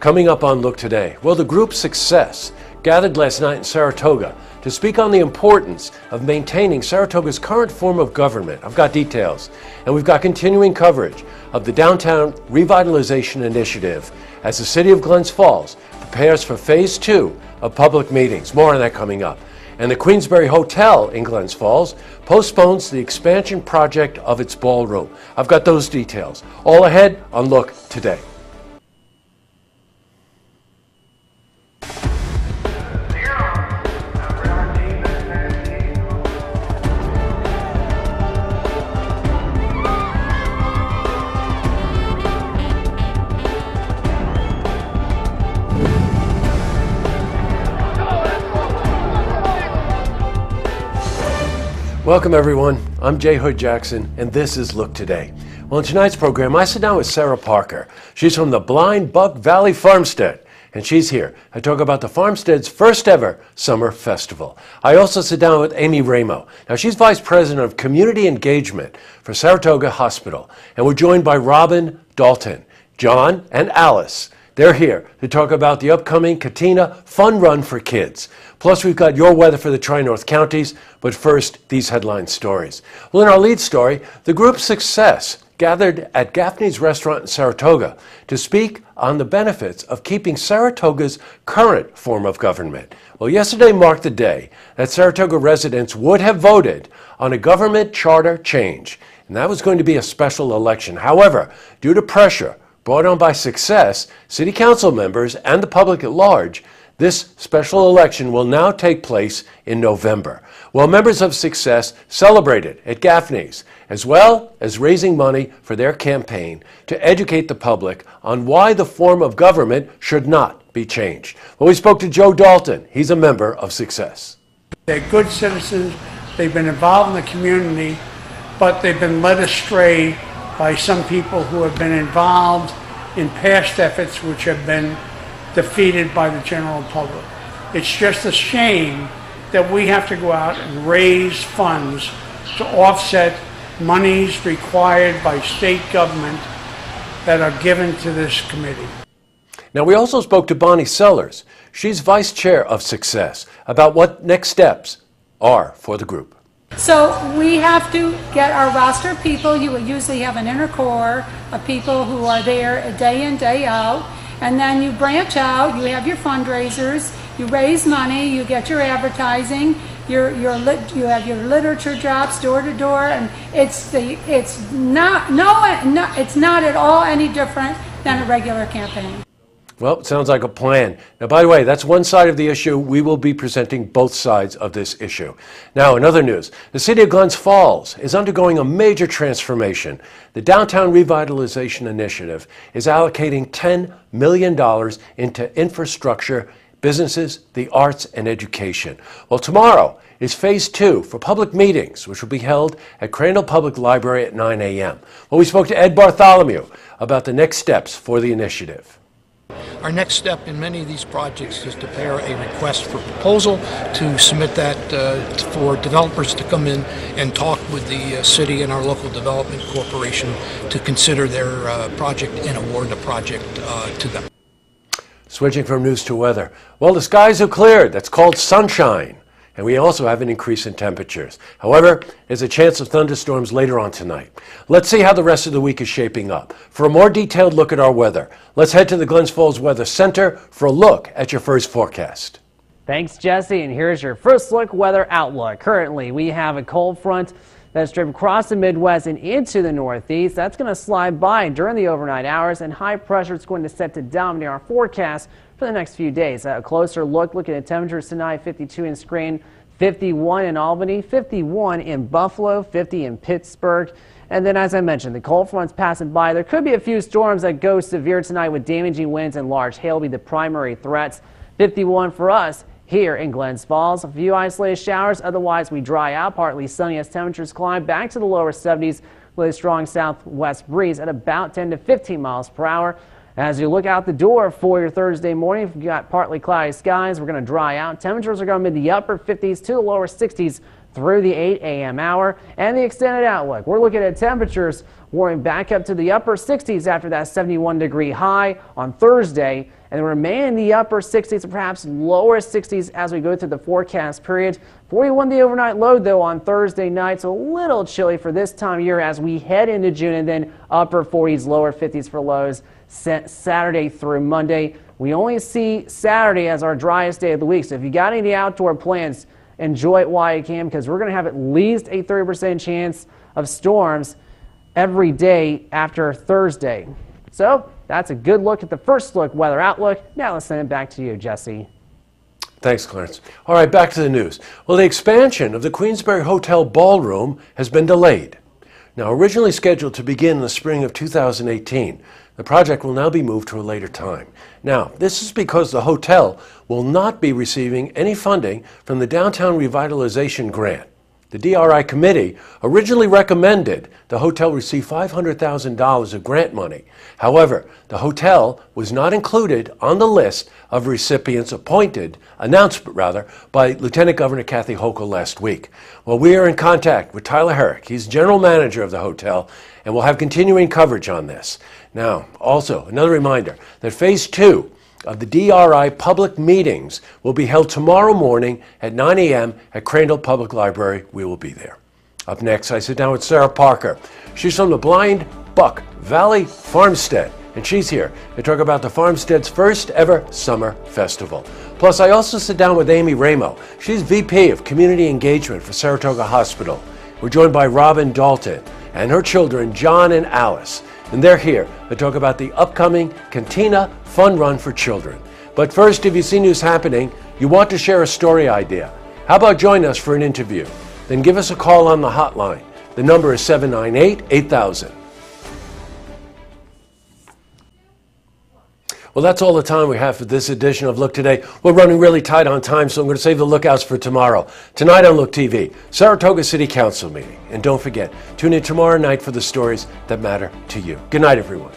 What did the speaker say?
Coming up on Look Today, well, the group Success gathered last night in Saratoga to speak on the importance of maintaining Saratoga's current form of government. I've got details, and we've got continuing coverage of the Downtown Revitalization Initiative as the city of Glens Falls prepares for phase 2 of public meetings. More on that coming up. And the Queensbury Hotel in Glens Falls postpones the expansion project of its ballroom. I've got those details. All ahead on Look Today. Welcome everyone, I'm Jay Hood Jackson and this is Look Today. Well, in tonight's program I sit down with Sarah Parker. She's from the Blind Buck Valley Farmstead and she's here to talk about the Farmstead's first ever summer festival. I also sit down with Amy Ramo. Now she's Vice President of Community Engagement for Saratoga Hospital, and we're joined by Robin Dalton, John and Alice. They're here to talk about the upcoming Katina Fun Run for Kids. Plus, we've got your weather for the Tri-North counties, but first, these headline stories. Well, in our lead story, the group Success gathered at Gaffney's restaurant in Saratoga to speak on the benefits of keeping Saratoga's current form of government. Well, yesterday marked the day that Saratoga residents would have voted on a government charter change, and that was going to be a special election. However, due to pressure brought on by Success, city council members, and the public at large, this special election will now take place in November. Well, members of Success celebrated at Gaffney's, as well as raising money for their campaign to educate the public on why the form of government should not be changed. Well, we spoke to Joe Dalton. He's a member of Success. They're good citizens. They've been involved in the community, but they've been led astray by some people who have been involved in past efforts which have been defeated by the general public. It's just a shame that we have to go out and raise funds to offset monies required by state government that are given to this committee. Now, we also spoke to Bonnie Sellers. She's vice chair of Success, about what next steps are for the group. So we have to get our roster of people. You would usually have an inner core of people who are there day in, day out. And then you branch out, you have your fundraisers, you raise money, you get your advertising, you have your literature drops door to door, and it's not at all any different than a regular campaign. Well, it sounds like a plan. Now, by the way, that's one side of the issue. We will be presenting both sides of this issue. Now, in other news, the city of Glens Falls is undergoing a major transformation. The Downtown Revitalization Initiative is allocating $10 million into infrastructure, businesses, the arts, and education. Well, tomorrow is phase 2 for public meetings, which will be held at Crandall Public Library at 9 a.m. Well, we spoke to Ed Bartholomew about the next steps for the initiative. Our next step in many of these projects is to prepare a request for proposal to submit that for developers to come in and talk with the city and our local development corporation to consider their project and award the project to them. Switching from news to weather. Well, the skies have cleared. That's called sunshine. And we also have an increase in temperatures. However, there's a chance of thunderstorms later on tonight. Let's see how the rest of the week is shaping up. For a more detailed look at our weather, let's head to the Glens Falls Weather Center for a look at your first forecast. Thanks, Jesse, and here's your first look weather outlook. Currently, we have a cold front that's driven across the Midwest and into the Northeast. That's going to slide by during the overnight hours, and high pressure is going to set to dominate our forecast for the next few days. A closer look, looking at temperatures tonight: 52 in Scranton, 51 in Albany, 51 in Buffalo, 50 in Pittsburgh. And then, as I mentioned, the cold front's passing by. There could be a few storms that go severe tonight, with damaging winds and large hail be the primary threats. 51 for us here in Glens Falls. A few isolated showers, otherwise we dry out, partly sunny as temperatures climb back to the lower 70s with a strong southwest breeze at about 10 to 15 miles per hour. As you look out the door for your Thursday morning, we've got partly cloudy skies. We're going to dry out. Temperatures are going to be in the upper 50s to the lower 60s through the 8 a.m. hour. And the extended outlook, we're looking at temperatures warming back up to the upper 60s after that 71-degree high on Thursday, and remain in the upper 60s or perhaps lower 60s as we go through the forecast period. 41 the overnight low though on Thursday night, so a little chilly for this time of year as we head into June, and then upper 40s, lower 50s for lows Saturday through Monday. We only see Saturday as our driest day of the week, so if you got any outdoor plans, enjoy it while you can, because we're going to have at least a 30% chance of storms every day after Thursday. So that's a good look at the first look weather outlook. Now let's send it back to you, Jesse. Thanks, Clarence. All right, back to the news. Well, the expansion of the Queensbury Hotel ballroom has been delayed. Now, originally scheduled to begin in the spring of 2018, the project will now be moved to a later time. Now, this is because the hotel will not be receiving any funding from the Downtown Revitalization Grant. The DRI committee originally recommended the hotel receive $500,000 of grant money. However, the hotel was not included on the list of recipients announced by Lieutenant Governor Kathy Hochul last week. Well, we are in contact with Tyler Herrick. He's general manager of the hotel, and we'll have continuing coverage on this. Now, also, another reminder that Phase 2 of the DRI public meetings will be held tomorrow morning at 9 a.m. at Crandall Public Library. We will be there. Up next, I sit down with Sarah Parker. She's from the Blind Buck Valley Farmstead, and she's here to talk about the Farmstead's first ever summer festival. Plus, I also sit down with Amy Ramo. She's VP of Community Engagement for Saratoga Hospital. We're joined by Robin Dalton and her children, John and Alice. And they're here to talk about the upcoming Cantina Fun Run for Children. But first, if you see news happening, you want to share a story idea, how about join us for an interview? Then give us a call on the hotline. The number is 798-8000. Well, that's all the time we have for this edition of Look Today. We're running really tight on time, so I'm going to save the lookouts for tomorrow. Tonight on Look TV, Saratoga City Council meeting. And don't forget, tune in tomorrow night for the stories that matter to you. Good night, everyone.